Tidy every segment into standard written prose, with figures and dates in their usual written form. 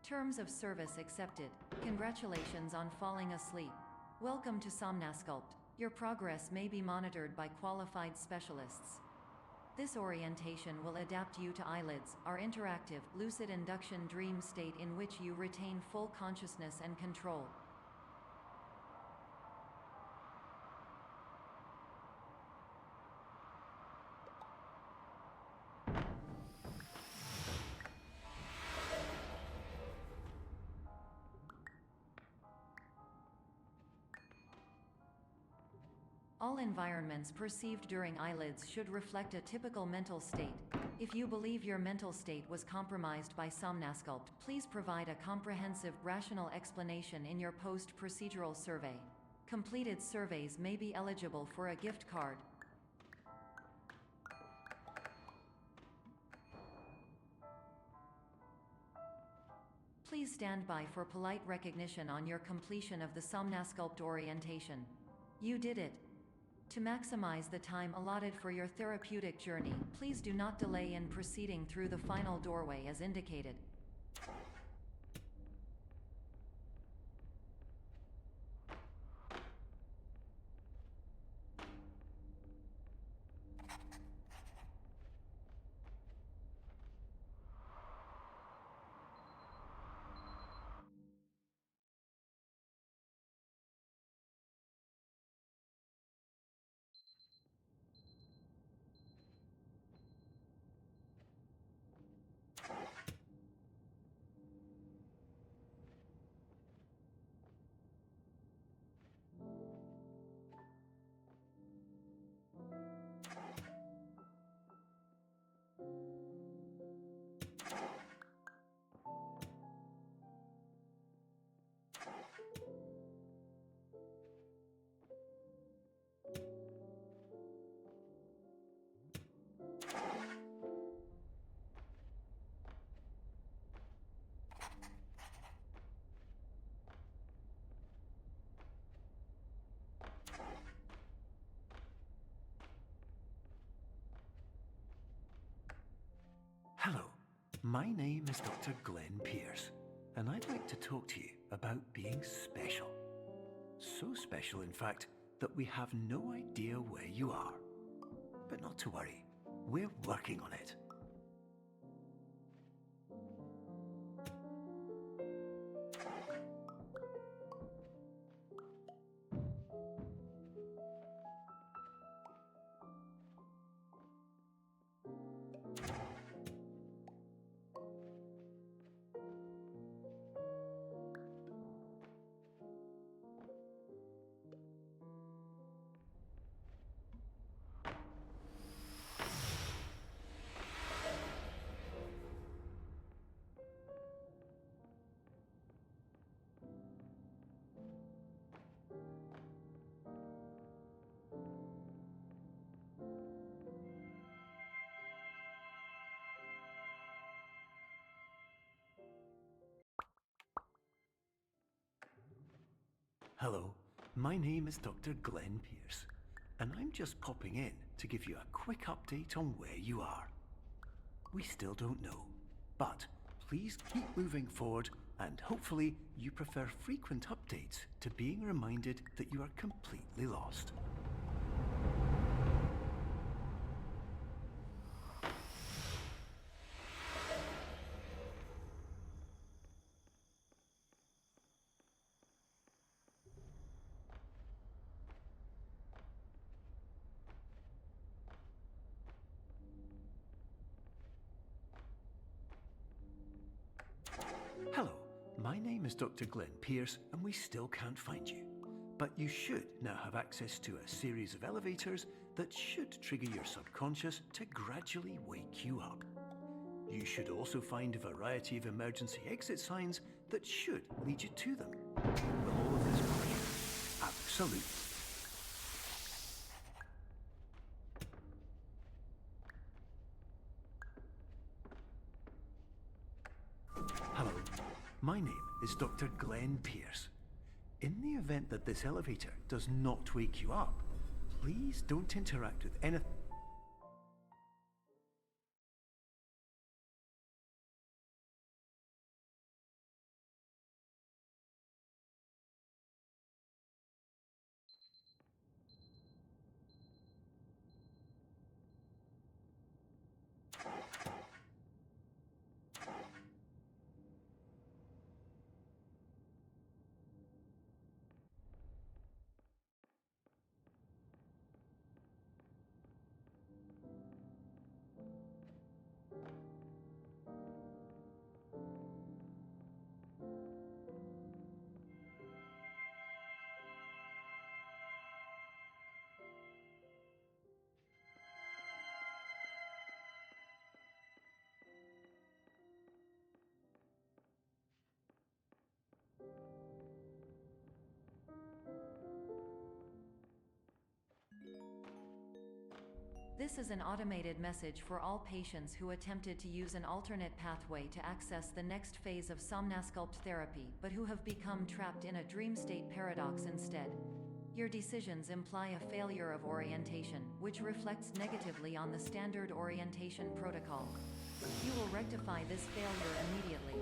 Terms of service accepted. Congratulations on falling asleep. Welcome to Somnasculpt. Your progress may be monitored by qualified specialists. This orientation will adapt you to eyelids, our interactive, lucid induction dream state in which you retain full consciousness and control. All environments perceived during eyelids should reflect a typical mental state. If you believe your mental state was compromised by Somnasculpt, please provide a comprehensive, rational explanation in your post-procedural survey. Completed surveys may be eligible for a gift card. Please stand by for polite recognition on your completion of the Somnasculpt orientation. You did it! To maximize the time allotted for your therapeutic journey, please do not delay in proceeding through the final doorway as indicated. Hello, my name is Dr. Glenn Pierce, and I'd like to talk to you about being special. So special, in fact, that we have no idea where you are. But not to worry, we're working on it. Hello, my name is Dr. Glenn Pierce, and I'm just popping in to give you a quick update on where you are. We still don't know, but please keep moving forward, and hopefully you prefer frequent updates to being reminded that you are completely lost. Hello, my name is Dr. Glenn Pierce, and we still can't find you. But you should now have access to a series of elevators that should trigger your subconscious to gradually wake you up. You should also find a variety of emergency exit signs that should lead you to them. Will all of this work? Absolutely. Hello, my name is Dr. Glenn Pierce. In the event that this elevator does not wake you up, please don't interact with anything. This is an automated message for all patients who attempted to use an alternate pathway to access the next phase of Somnasculpt therapy but who have become trapped in a dream state paradox instead. Your decisions imply a failure of orientation, which reflects negatively on the standard orientation protocol. You will rectify this failure immediately.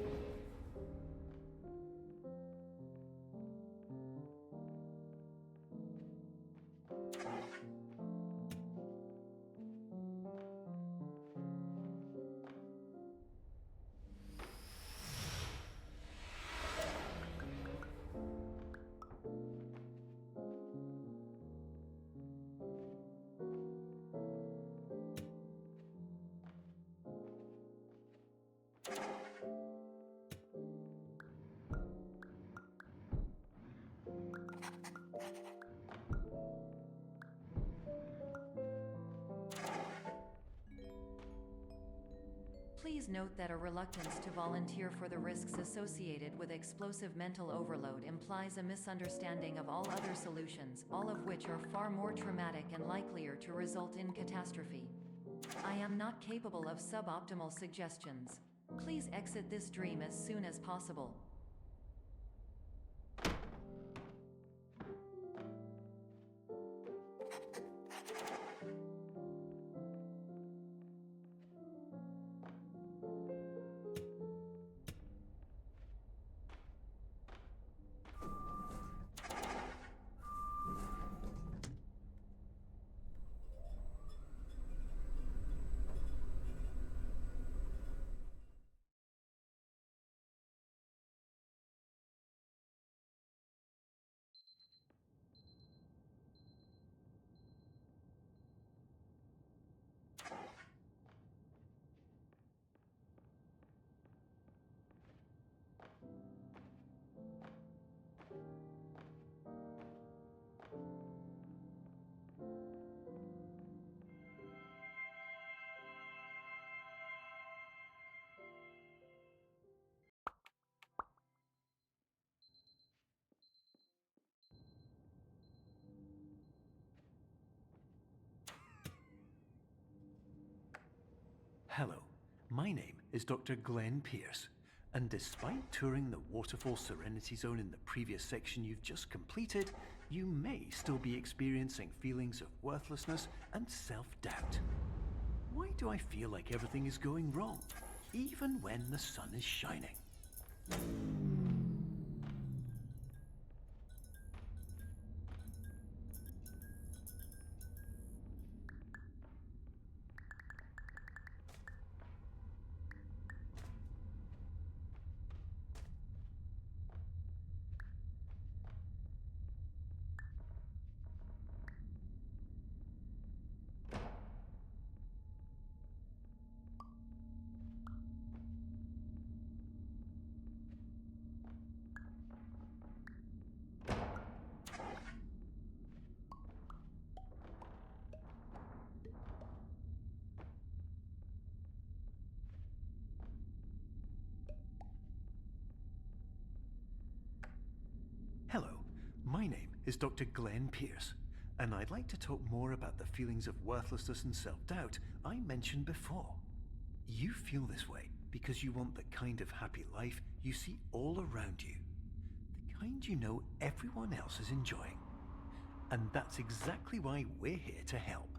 Please note that a reluctance to volunteer for the risks associated with explosive mental overload implies a misunderstanding of all other solutions, all of which are far more traumatic and likelier to result in catastrophe. I am not capable of suboptimal suggestions. Please exit this dream as soon as possible. Hello, my name is Dr. Glenn Pierce, and despite touring the Waterfall Serenity Zone in the previous section you've just completed, you may still be experiencing feelings of worthlessness and self-doubt. Why do I feel like everything is going wrong, even when the sun is shining? Hello, my name is Dr. Glenn Pierce, and I'd like to talk more about the feelings of worthlessness and self-doubt I mentioned before. You feel this way because you want the kind of happy life you see all around you, the kind you know everyone else is enjoying. And that's exactly why we're here to help.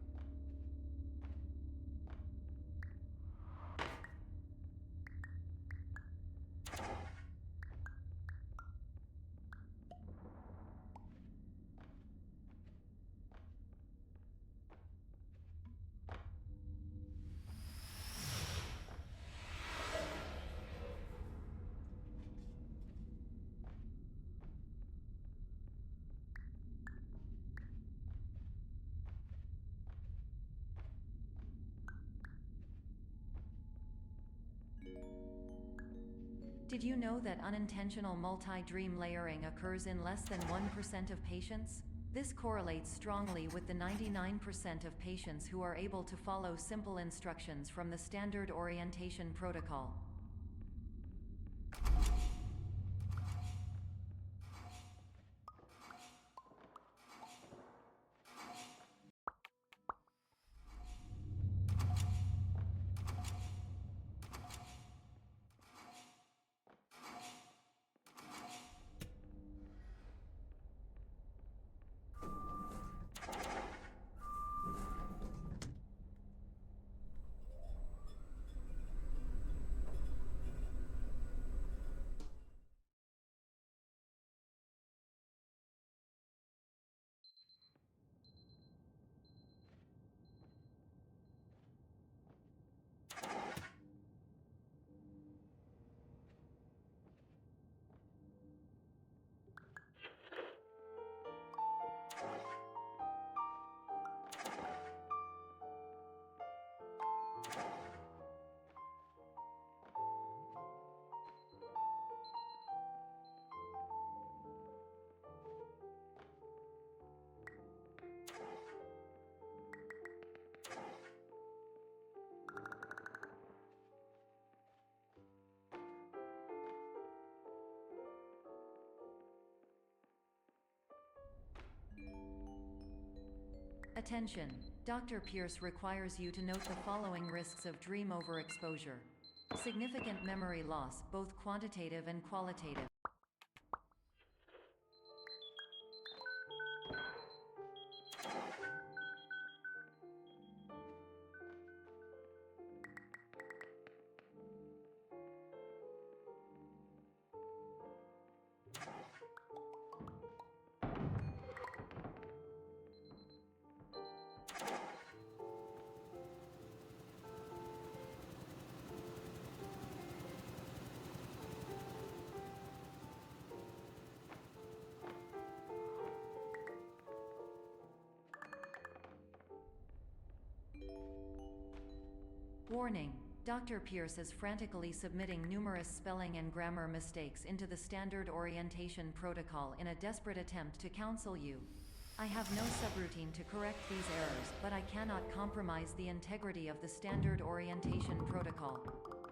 Did you know that unintentional multi-dream layering occurs in less than 1% of patients? This correlates strongly with the 99% of patients who are able to follow simple instructions from the standard orientation protocol. Attention! Dr. Pierce requires you to note the following risks of dream overexposure. Significant memory loss, both quantitative and qualitative. Warning! Dr. Pierce is frantically submitting numerous spelling and grammar mistakes into the standard orientation protocol in a desperate attempt to counsel you. I have no subroutine to correct these errors, but I cannot compromise the integrity of the standard orientation protocol.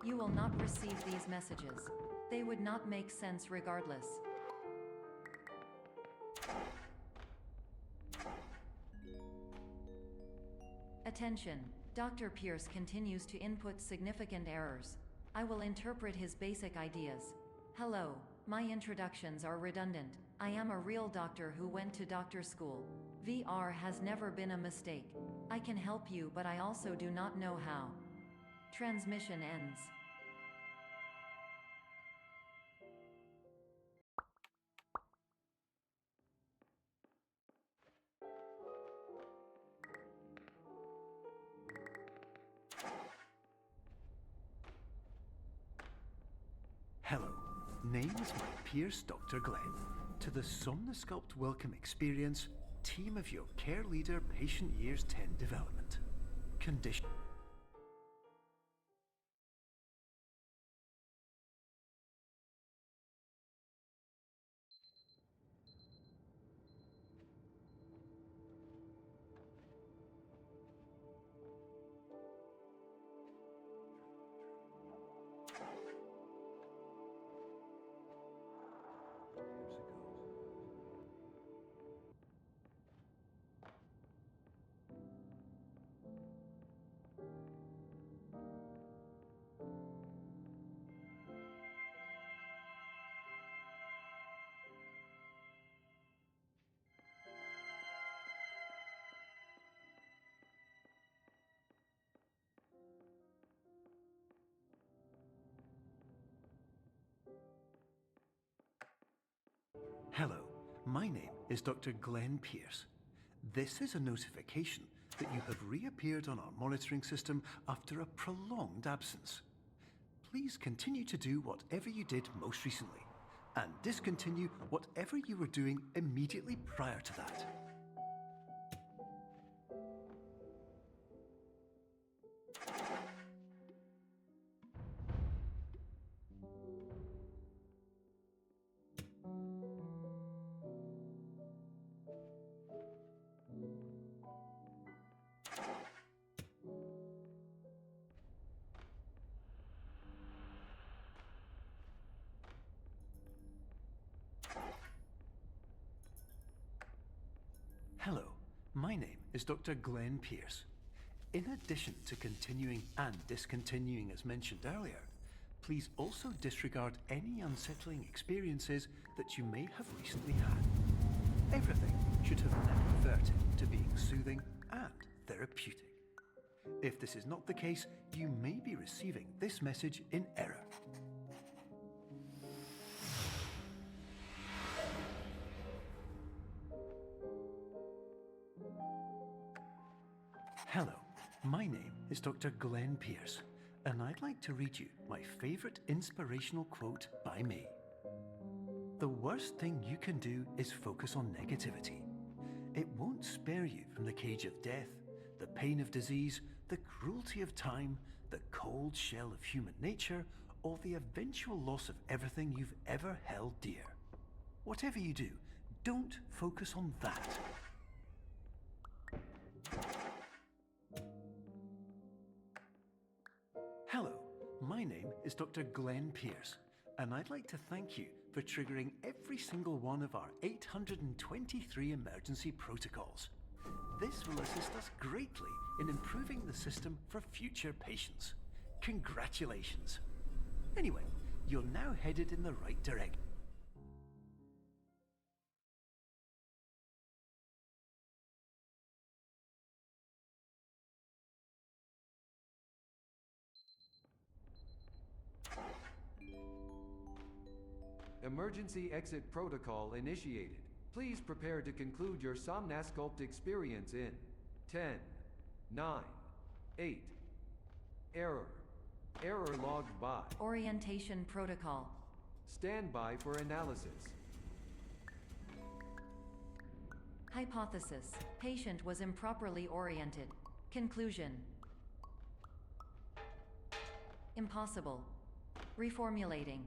You will not receive these messages. They would not make sense regardless. Attention! Dr. Pierce continues to input significant errors. I will interpret his basic ideas. Hello, my introductions are redundant. I am a real doctor who went to doctor school. VR has never been a mistake. I can help you, but I also do not know how. Transmission ends. Hello, name's Mike Pierce, Dr. Glenn. To the Somnosculpt Welcome Experience, team of your care leader, patient years 10 development. Condition. Hello, my name is Dr. Glenn Pierce. This is a notification that you have reappeared on our monitoring system after a prolonged absence. Please continue to do whatever you did most recently, and discontinue whatever you were doing immediately prior to that. Hello, my name is Dr. Glenn Pierce. In addition to continuing and discontinuing as mentioned earlier, please also disregard any unsettling experiences that you may have recently had. Everything should have now reverted to being soothing and therapeutic. If this is not the case, you may be receiving this message in error. Hello, my name is Dr. Glenn Pierce, and I'd like to read you my favorite inspirational quote by me. The worst thing you can do is focus on negativity. It won't spare you from the cage of death, the pain of disease, the cruelty of time, the cold shell of human nature, or the eventual loss of everything you've ever held dear. Whatever you do, don't focus on that. Hello, my name is Dr. Glenn Pierce, and I'd like to thank you for triggering every single one of our 823 emergency protocols. This will assist us greatly in improving the system for future patients. Congratulations. Anyway, you're now headed in the right direction. Emergency exit protocol initiated. Please prepare to conclude your Somnasculpt experience in 10, 9, 8. Error. Error logged by. Orientation protocol. Stand by for analysis. Hypothesis. Patient was improperly oriented. Conclusion. Impossible. Reformulating.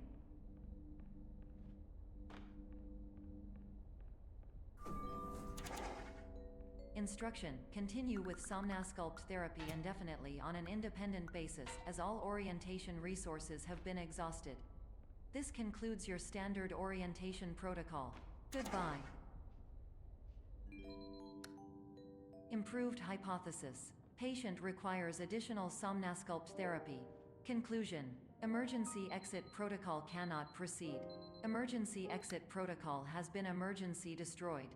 Instruction. Continue with Somnasculpt therapy indefinitely on an independent basis, as all orientation resources have been exhausted. This concludes your standard orientation protocol. Goodbye. Improved hypothesis. Patient requires additional Somnasculpt therapy. Conclusion. Emergency exit protocol cannot proceed. Emergency exit protocol has been emergency destroyed.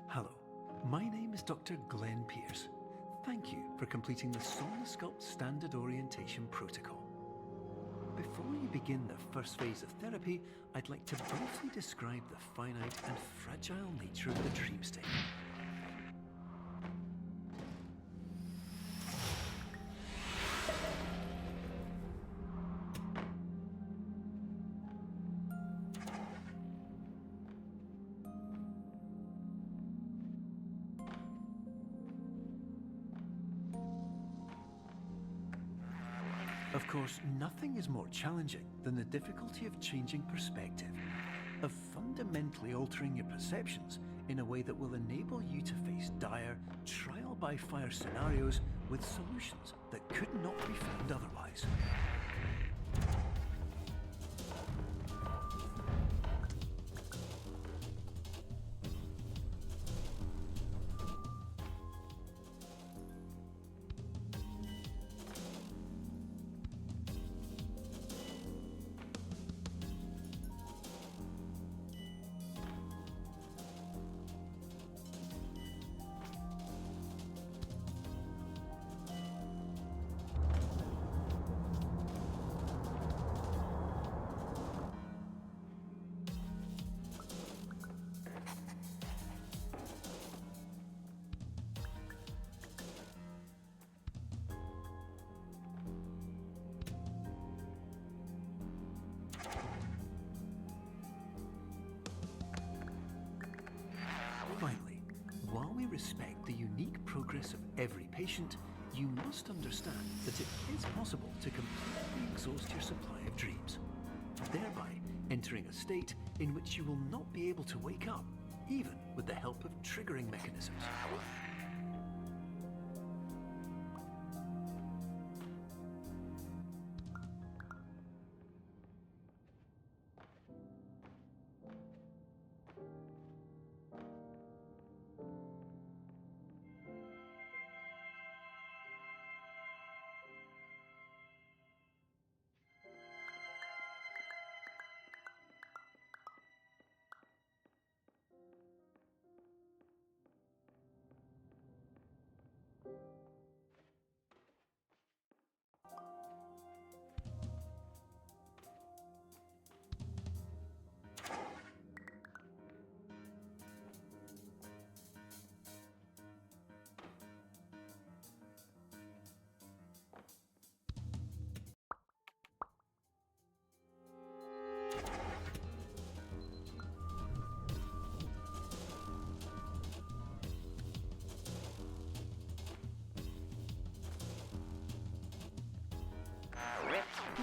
Hello, my name is Dr. Glenn Pierce. Thank you for completing the Somnasculpt Standard Orientation Protocol. Before you begin the first phase of therapy, I'd like to briefly describe the finite and fragile nature of the dream state. Of course, nothing is more challenging than the difficulty of changing perspective, of fundamentally altering your perceptions in a way that will enable you to face dire, trial-by-fire scenarios with solutions that could not be found otherwise. Finally, while we respect the unique progress of every patient, you must understand that it is possible to completely exhaust your supply of dreams, thereby entering a state in which you will not be able to wake up, even with the help of triggering mechanisms.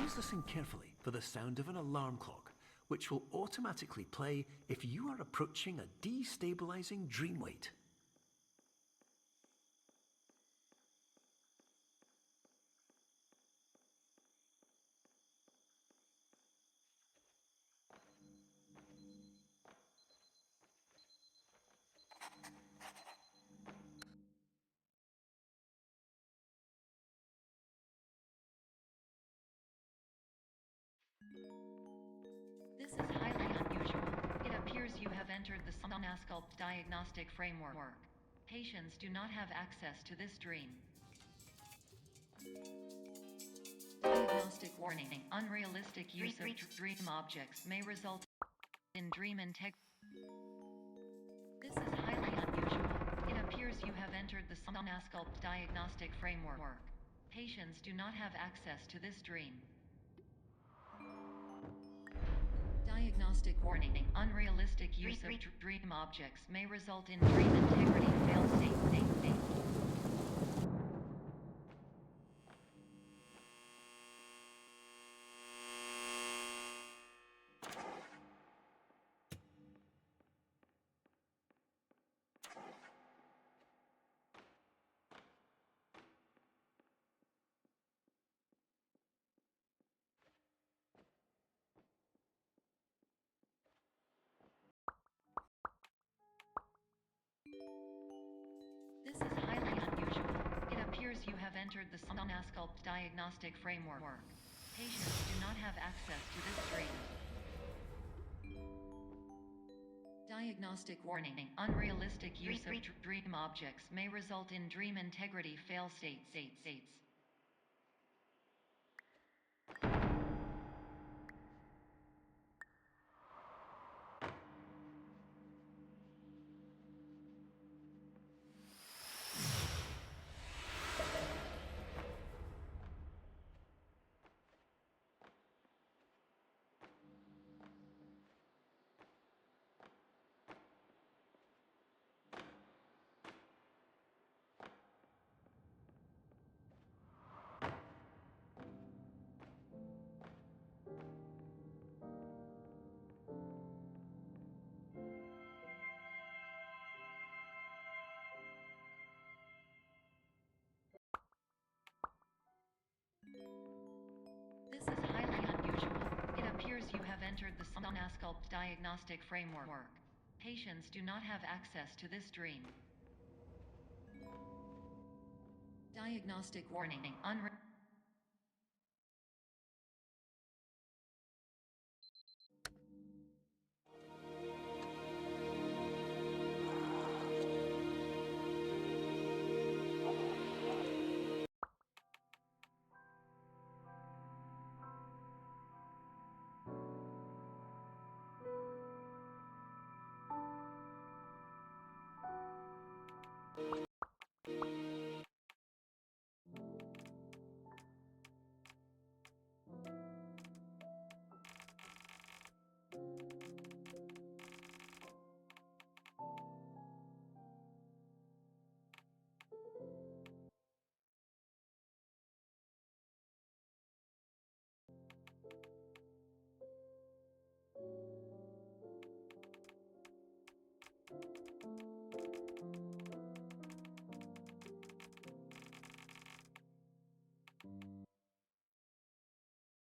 Please listen carefully for the sound of an alarm clock, which will automatically play if you are approaching a destabilizing dream weight. This is highly unusual. It appears you have entered the Somnasculpt diagnostic framework. Patients do not have access to this dream. Diagnostic warning. Unrealistic use of dream objects may result in dream integrity. This is highly unusual. It appears you have entered the Somnasculpt diagnostic framework. Patients do not have access to this dream. Diagnostic warning. Unrealistic use of dream objects may result in dream integrity fail-state. This is highly unusual. It appears you have entered the Somnasculpt diagnostic framework. Patients do not have access to this dream. Diagnostic warning. Unrealistic use of dream objects may result in dream integrity fail-states. This is highly unusual. It appears you have entered the Somnasculpt diagnostic framework. Patients do not have access to this dream. Diagnostic warning.